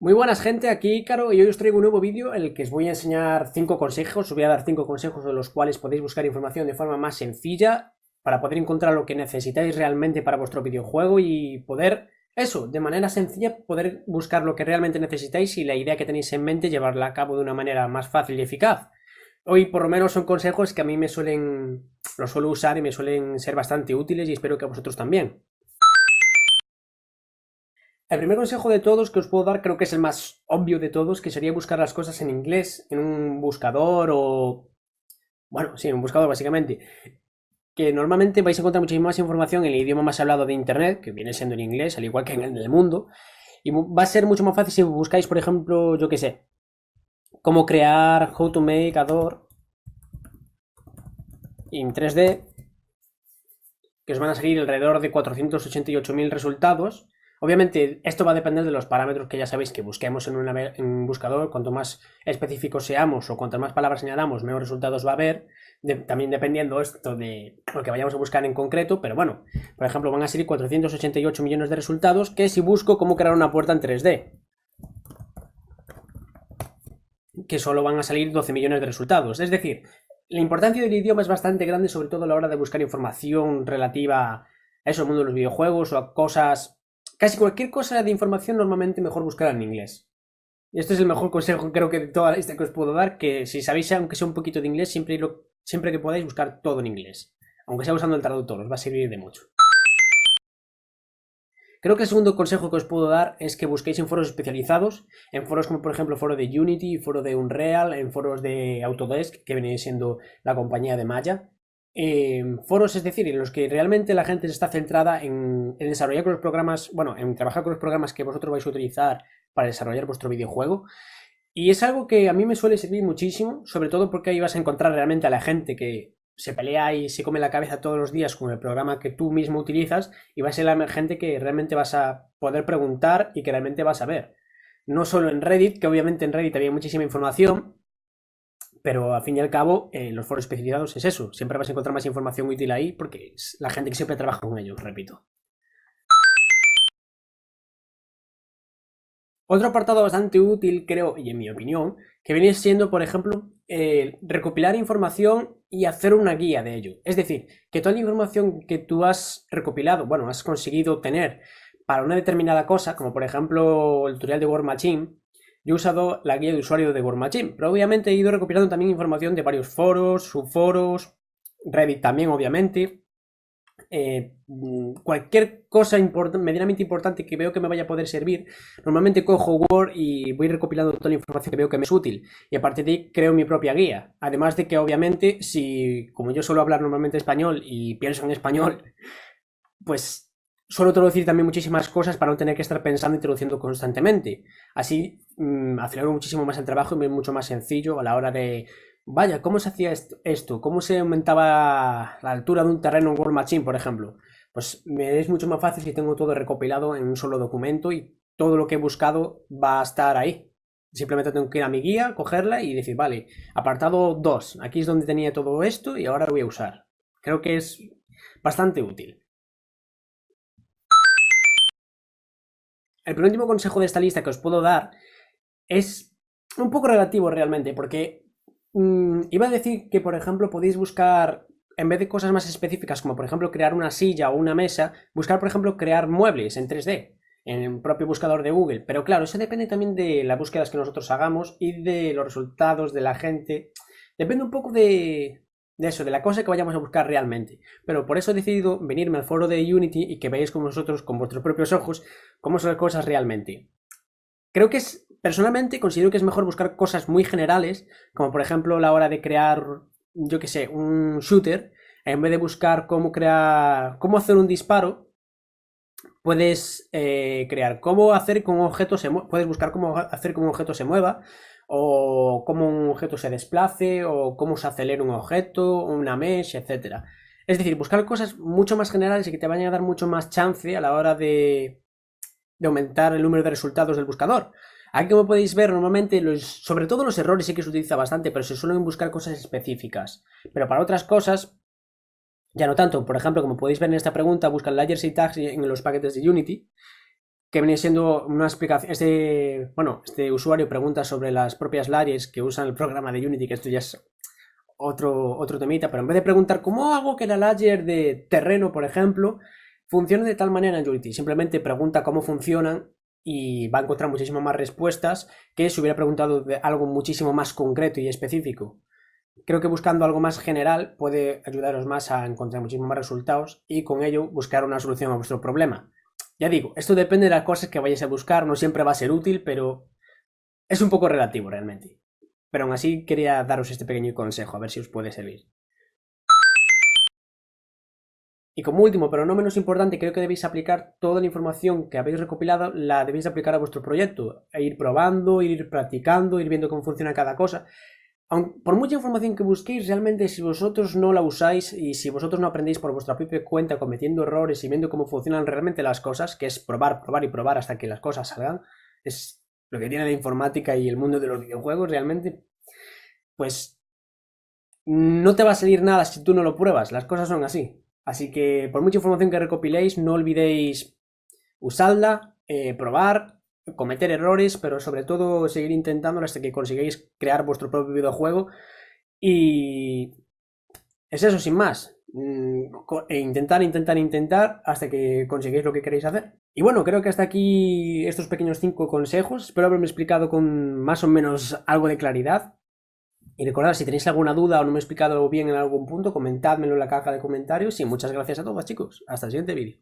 Muy buenas gente, aquí Ícaro y hoy os traigo un nuevo vídeo en el que os voy a enseñar 5 consejos. Os voy a dar 5 consejos de los cuales podéis buscar información de forma más sencilla para poder encontrar lo que necesitáis realmente para vuestro videojuego y poder, eso, de manera sencilla, poder buscar lo que realmente necesitáis y la idea que tenéis en mente llevarla a cabo de una manera más fácil y eficaz. Hoy por lo menos son consejos que a mí los suelo usar y me suelen ser bastante útiles y espero que a vosotros también. El primer consejo de todos que os puedo dar creo que es el más obvio de todos, que sería buscar las cosas en inglés, en un buscador o... Bueno, sí, en un buscador básicamente. Que normalmente vais a encontrar muchísima más información en el idioma más hablado de Internet, que viene siendo en inglés, al igual que en el del mundo. Y va a ser mucho más fácil si buscáis, por ejemplo, yo qué sé, cómo crear How to Make a Door en 3D, que os van a salir alrededor de 488.000 resultados. Obviamente, esto va a depender de los parámetros que ya sabéis que busquemos en un buscador. Cuanto más específicos seamos o cuantas más palabras añadamos, menos resultados va a haber. También dependiendo esto de lo que vayamos a buscar en concreto. Pero bueno, por ejemplo, van a salir 488 millones de resultados. Que si busco cómo crear una puerta en 3D, que solo van a salir 12 millones de resultados. Es decir, la importancia del idioma es bastante grande, sobre todo a la hora de buscar información relativa a eso, el mundo de los videojuegos o a cosas. Casi cualquier cosa de información normalmente mejor buscarla en inglés. Y este es el mejor consejo creo que de toda la lista que os puedo dar, que si sabéis aunque sea un poquito de inglés, siempre que podáis buscar todo en inglés. Aunque sea usando el traductor, os va a servir de mucho. Creo que el segundo consejo que os puedo dar es que busquéis en foros especializados, en foros como por ejemplo foro de Unity, foro de Unreal, en foros de Autodesk, que viene siendo la compañía de Maya. Foros, es decir, en los que realmente la gente está centrada en desarrollar con los programas, bueno, en trabajar con los programas que vosotros vais a utilizar para desarrollar vuestro videojuego. Y es algo que a mí me suele servir muchísimo, sobre todo porque ahí vas a encontrar realmente a la gente que se pelea y se come la cabeza todos los días con el programa que tú mismo utilizas y va a ser la gente que realmente vas a poder preguntar y que realmente vas a ver. No solo en Reddit, que obviamente en Reddit había muchísima información, pero al fin y al cabo los foros especializados es eso. Siempre vas a encontrar más información útil ahí porque es la gente que siempre trabaja con ellos, repito. Otro apartado bastante útil, creo, y en mi opinión, que viene siendo, por ejemplo, recopilar información y hacer una guía de ello. Es decir, que toda la información que tú has recopilado, bueno, has conseguido tener para una determinada cosa, como por ejemplo el tutorial de War Machine, yo he usado la guía de usuario de War Machine, pero obviamente he ido recopilando también información de varios foros, subforos, Reddit también, obviamente, cualquier cosa medianamente importante que veo que me vaya a poder servir, normalmente cojo Word y voy recopilando toda la información que veo que me es útil y a partir de ahí creo mi propia guía. Además de que obviamente si como yo suelo hablar normalmente español y pienso en español, pues suelo traducir también muchísimas cosas para no tener que estar pensando y traduciendo constantemente. Así acelero muchísimo más el trabajo y me es mucho más sencillo a la hora de vaya, ¿cómo se hacía esto? ¿Cómo se aumentaba la altura de un terreno en World Machine, por ejemplo? Pues me es mucho más fácil si tengo todo recopilado en un solo documento y todo lo que he buscado va a estar ahí. Simplemente tengo que ir a mi guía, cogerla y decir, vale, apartado 2, aquí es donde tenía todo esto y ahora lo voy a usar. Creo que es bastante útil. El penúltimo consejo de esta lista que os puedo dar es un poco relativo realmente, porque iba a decir que, por ejemplo, podéis buscar, en vez de cosas más específicas, como por ejemplo crear una silla o una mesa, buscar, por ejemplo, crear muebles en 3D, en el propio buscador de Google. Pero claro, eso depende también de las búsquedas que nosotros hagamos y de los resultados de la gente. Depende un poco de eso, de la cosa que vayamos a buscar realmente. Pero por eso he decidido venirme al foro de Unity y que veáis con vosotros, con vuestros propios ojos, cómo son las cosas realmente. Creo que personalmente considero que es mejor buscar cosas muy generales, como por ejemplo la hora de crear, yo que sé, un shooter, en vez de buscar cómo hacer un disparo, puedes crear cómo hacer que un objeto puedes buscar cómo hacer que un objeto se mueva, o cómo un objeto se desplace, o cómo se acelera un objeto, una mesh, etcétera. Es decir, buscar cosas mucho más generales y que te vayan a dar mucho más chance a la hora de aumentar el número de resultados del buscador. Aquí como podéis ver normalmente sobre todo los errores sí que se utiliza bastante, pero se suelen buscar cosas específicas. Pero para otras cosas ya no tanto. Por ejemplo, como podéis ver en esta pregunta, buscan layers y tags en los paquetes de Unity. que viene siendo una explicación. Este usuario pregunta sobre las propias layers que usan el programa de Unity, que esto ya es otro temita, pero en vez de preguntar cómo hago que la layer de terreno, por ejemplo, funcione de tal manera en Unity, simplemente pregunta cómo funcionan y va a encontrar muchísimas más respuestas que si hubiera preguntado de algo muchísimo más concreto y específico. Creo que buscando algo más general puede ayudaros más a encontrar muchísimos más resultados y con ello buscar una solución a vuestro problema. Ya digo, esto depende de las cosas que vayáis a buscar, no siempre va a ser útil, pero es un poco relativo realmente. Pero aún así quería daros este pequeño consejo, a ver si os puede servir. Y como último, pero no menos importante, creo que debéis aplicar toda la información que habéis recopilado, la debéis aplicar a vuestro proyecto, e ir probando, ir practicando, ir viendo cómo funciona cada cosa. Por mucha información que busquéis, realmente si vosotros no la usáis y si vosotros no aprendéis por vuestra propia cuenta cometiendo errores y viendo cómo funcionan realmente las cosas, que es probar, probar y probar hasta que las cosas salgan, es lo que tiene la informática y el mundo de los videojuegos realmente, pues no te va a salir nada si tú no lo pruebas, las cosas son así. Así que por mucha información que recopiléis, no olvidéis usarla, probar, cometer errores, pero sobre todo seguir intentándolo hasta que consigáis crear vuestro propio videojuego. Y es eso, sin más. Intentar hasta que consigáis lo que queréis hacer. Y bueno, creo que hasta aquí estos pequeños 5 consejos. Espero haberme explicado con más o menos algo de claridad. Y recordad, si tenéis alguna duda o no me he explicado bien en algún punto, comentádmelo en la caja de comentarios. Y muchas gracias a todos, chicos. Hasta el siguiente vídeo.